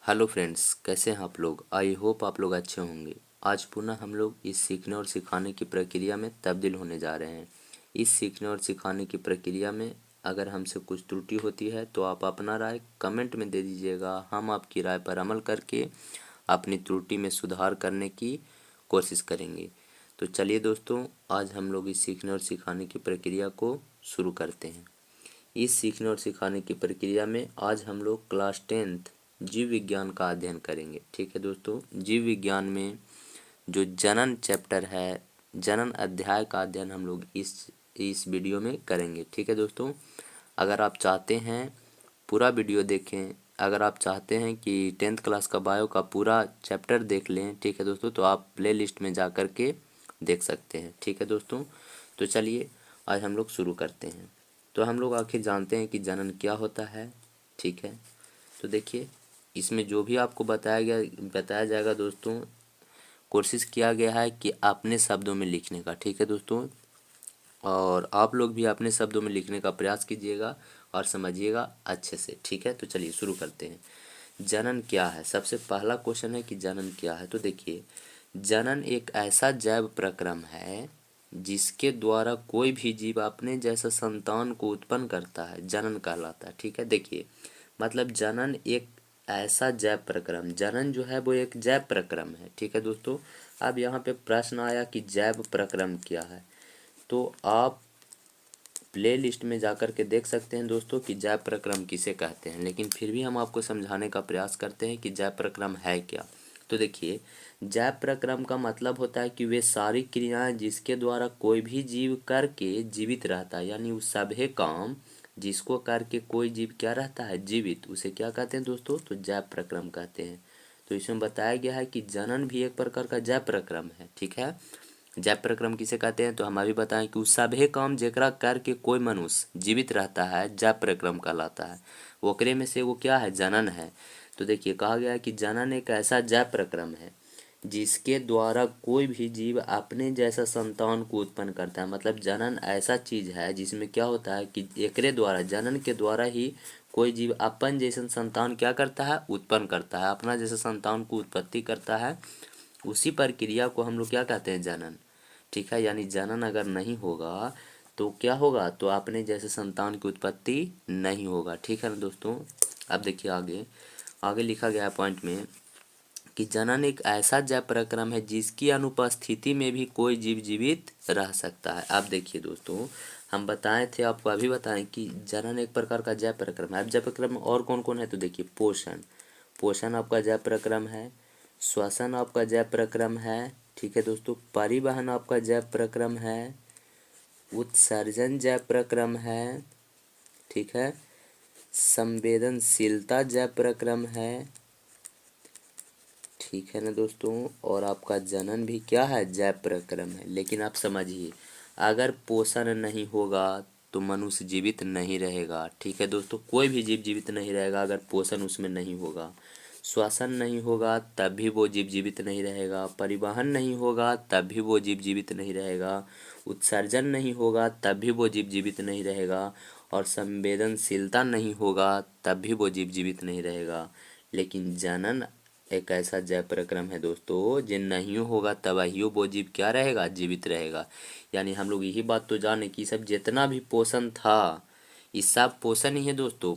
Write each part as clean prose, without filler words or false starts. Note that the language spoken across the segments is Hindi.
हेलो फ्रेंड्स, कैसे हैं आप लोग। आई होप आप लोग अच्छे होंगे। आज पुनः हम लोग इस सीखने और सिखाने की प्रक्रिया में तब्दील होने जा रहे हैं। इस सीखने और सिखाने की प्रक्रिया में अगर हमसे कुछ त्रुटि होती है तो आप अपना राय कमेंट में दे दीजिएगा। हम आपकी राय पर अमल करके अपनी त्रुटि में सुधार करने की कोशिश करेंगे। तो चलिए दोस्तों, आज हम लोग इस सीखने और सिखाने की प्रक्रिया को शुरू करते हैं। इस सीखने और सिखाने की प्रक्रिया में आज हम लोग क्लास 10th जीव विज्ञान का अध्ययन करेंगे। ठीक है दोस्तों, जीव विज्ञान में जो जनन चैप्टर है, जनन अध्याय का अध्ययन हम लोग इस वीडियो में करेंगे। ठीक है दोस्तों, अगर आप चाहते हैं पूरा वीडियो देखें, अगर आप चाहते हैं कि 10th क्लास का बायो का पूरा चैप्टर देख लें, ठीक है दोस्तों, तो आप प्ले लिस्ट में जा कर के देख सकते हैं। ठीक है दोस्तों, तो चलिए आज हम लोग शुरू करते हैं। तो हम लोग आखिर जानते हैं कि जनन क्या होता है। ठीक है, तो देखिए इसमें जो भी आपको बताया जाएगा दोस्तों, कोशिश किया गया है कि अपने शब्दों में लिखने का। ठीक है दोस्तों, और आप लोग भी अपने शब्दों में लिखने का प्रयास कीजिएगा और समझिएगा अच्छे से। ठीक है, तो चलिए शुरू करते हैं। जनन क्या है, सबसे पहला क्वेश्चन है कि जनन क्या है। तो देखिए, जनन एक ऐसा जैव प्रक्रम है जिसके द्वारा कोई भी जीव अपने जैसा संतान को उत्पन्न करता है, जनन कहलाता है। ठीक है, देखिए मतलब जनन एक ऐसा जैव प्रक्रम, जनन जो है वो एक जैव प्रक्रम है। ठीक है दोस्तों, अब यहाँ पे प्रश्न आया कि जैव प्रक्रम क्या है, तो आप प्ले लिस्ट में जाकर के देख सकते हैं दोस्तों कि जैव प्रक्रम किसे कहते हैं। लेकिन फिर भी हम आपको समझाने का प्रयास करते हैं कि जैव प्रक्रम है क्या। तो देखिए, जैव प्रक्रम का मतलब होता है कि वे सारी क्रियाएं जिसके द्वारा कोई भी जीव करके जीवित रहता है, यानी उस सभी काम जिसको करके कोई जीव क्या रहता है, जीवित, उसे क्या कहते हैं दोस्तों, तो जैव प्रक्रम कहते हैं। तो इसमें बताया गया है कि जनन भी एक प्रकार का जैव प्रक्रम है। ठीक है, जैव प्रक्रम किसे कहते हैं, तो हम अभी बताएं कि उ सभे काम जेकरा करके कोई मनुष्य जीवित रहता है, जैव प्रक्रम कहलाता है। ओकरे में से वो क्या है, जनन है। तो देखिए कहा गया है कि जनन एक ऐसा जैव प्रक्रम है जिसके द्वारा कोई भी जीव अपने जैसा संतान को उत्पन्न करता है। मतलब जनन ऐसा चीज है जिसमें क्या होता है कि एकरे द्वारा, जनन के द्वारा ही कोई जीव अपन जैसा संतान क्या करता है, उत्पन्न करता है, अपना जैसा संतान को उत्पत्ति करता है। उसी प्रक्रिया को हम लोग क्या कहते हैं, जनन। ठीक है, यानी जनन अगर नहीं होगा तो क्या होगा, तो अपने जैसे संतान की उत्पत्ति नहीं होगा। ठीक है ना दोस्तों, अब देखिए आगे आगे लिखा गया है पॉइंट में कि जनन एक ऐसा जैव प्रक्रम है जिसकी अनुपस्थिति में भी कोई जीव जीवित रह सकता है। अब देखिए दोस्तों, हम बताए थे, आपको अभी बताएं कि जनन एक प्रकार का जैव प्रक्रम है। अब जैव प्रक्रम और कौन कौन है, तो देखिए पोषण, पोषण आपका जैव प्रक्रम है। श्वसन आपका जैव प्रक्रम है। ठीक है दोस्तों, परिवहन आपका जैव प्रक्रम है। उत्सर्जन जैव प्रक्रम है। ठीक है, संवेदनशीलता जैव प्रक्रम है। ठीक है ना दोस्तों, और आपका जनन भी क्या है, जैव प्रक्रम है। लेकिन आप समझिए, अगर पोषण नहीं होगा तो मनुष्य जीवित नहीं रहेगा। ठीक है दोस्तों, कोई भी जीव जीवित नहीं रहेगा अगर पोषण उसमें नहीं होगा। श्वसन नहीं होगा तब भी वो जीव जीवित नहीं रहेगा। परिवहन नहीं होगा तब भी वो जीव जीवित नहीं रहेगा। उत्सर्जन नहीं होगा तब भी वो जीव जीवित नहीं रहेगा। और संवेदनशीलता नहीं होगा तब भी वो जीव जीवित नहीं रहेगा। लेकिन जनन एक ऐसा जैव प्रक्रम है दोस्तों, जो नहीं होगा तबाहियो वो जीव क्या रहेगा, जीवित रहेगा। यानी हम लोग यही बात तो जाने कि सब जितना भी पोषण था, ये सब पोषण ही है दोस्तों।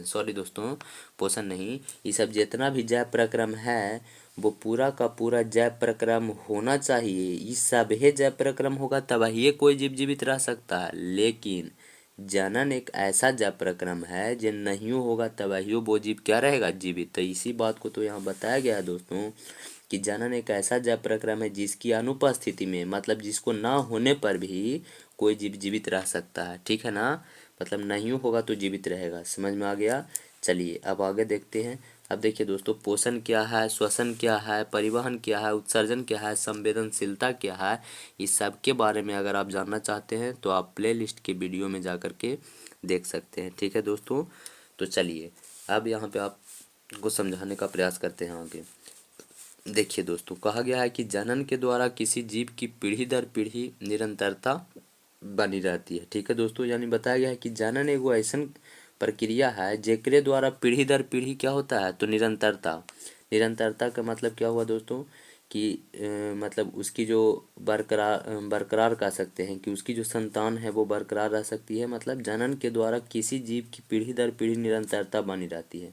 सॉरी दोस्तों, पोषण नहीं, ये सब जितना भी जैव प्रक्रम है वो पूरा का पूरा जैव प्रक्रम होना चाहिए। इस सब ही जैव प्रक्रम होगा तबाही कोई जीव जीवित रह सकता है। लेकिन जनन एक ऐसा जैव प्रक्रम है जो नहीं होगा तबाहियो वो जीव क्या रहेगा, जीवित। तो इसी बात को तो यहाँ बताया गया है दोस्तों कि जनन एक ऐसा जैव प्रक्रम है जिसकी अनुपस्थिति में, मतलब जिसको ना होने पर भी कोई जीव जीवित रह सकता है। ठीक है ना, मतलब नहीं होगा तो जीवित रहेगा। समझ में आ गया। चलिए अब आगे देखते हैं। अब देखिए दोस्तों, पोषण क्या है, श्वसन क्या है, परिवहन क्या है, उत्सर्जन क्या है, संवेदनशीलता क्या है, इस सब के बारे में अगर आप जानना चाहते हैं तो आप प्ले लिस्ट के वीडियो में जा कर के देख सकते हैं। ठीक है दोस्तों, तो चलिए अब यहाँ पे आपको समझाने का प्रयास करते हैं आगे। देखिए दोस्तों, कहा गया है कि जनन के द्वारा किसी जीव की पीढ़ी दर पीढ़ी निरंतरता बनी रहती है। ठीक है दोस्तों, यानी बताया गया है कि जनन एगो ऐसा प्रक्रिया है जेकरे द्वारा पीढ़ी दर पीढ़ी क्या होता है, तो निरंतरता। निरंतरता का मतलब क्या हुआ दोस्तों कि मतलब उसकी जो बरकरार कह सकते हैं कि उसकी जो संतान है वो बरकरार रह सकती है। मतलब जनन के द्वारा किसी जीव की पीढ़ी दर पीढ़ी निरंतरता बनी रहती है।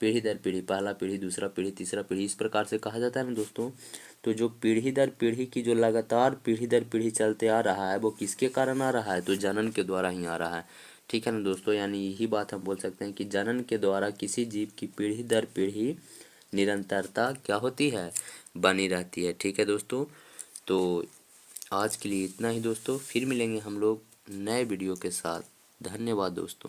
पीढ़ी दर पीढ़ी, पहला पीढ़ी, दूसरा पीढ़ी, तीसरा पीढ़ी, इस प्रकार से कहा जाता है ना दोस्तों। तो जो पीढ़ी दर पीढ़ी की जो लगातार पीढ़ी दर पीढ़ी चलते आ रहा है वो किसके कारण आ रहा है, तो जनन के द्वारा ही आ रहा है। ठीक है ना दोस्तों, यानी यही बात हम बोल सकते हैं कि जनन के द्वारा किसी जीव की पीढ़ी दर पीढ़ी निरंतरता क्या होती है, बनी रहती है। ठीक है दोस्तों, तो आज के लिए इतना ही दोस्तों, फिर मिलेंगे हम लोग नए वीडियो के साथ। धन्यवाद दोस्तों।